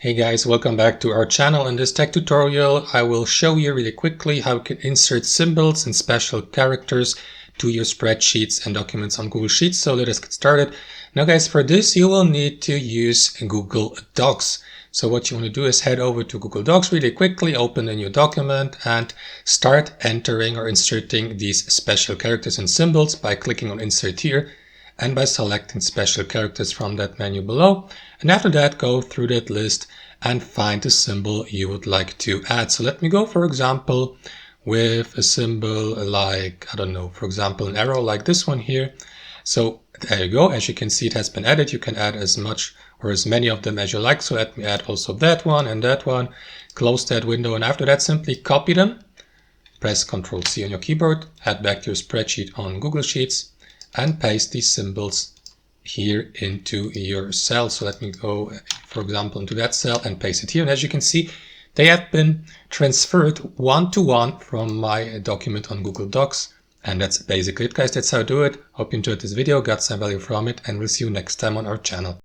Hey guys, welcome back to our channel. In this tech tutorial, I will show you really quickly how you can insert symbols and special characters to your spreadsheets and documents on Google Sheets. So let us get started. Now guys, for this, you will need to use Google Docs. So what you want to do is head over to Google Docs really quickly, open a new document and start entering or inserting these special characters and symbols by clicking on Insert here and by selecting special characters from that menu below. And after that, go through that list and find the symbol you would like to add. So let me go, for example, with a symbol like, I don't know, for example, an arrow like this one here. So there you go. As you can see, it has been added. You can add as much or as many of them as you like. So let me add also that one and that one. Close that window. And after that, simply copy them. Press Ctrl C on your keyboard. Head back to your spreadsheet on Google Sheets and paste these symbols here into your cell. So let me go, for example, into that cell and paste it here. And as you can see, they have been transferred one-to-one from my document on Google Docs. And that's basically it, guys. That's how I do it. Hope you enjoyed this video, got some value from it, and we'll see you next time on our channel.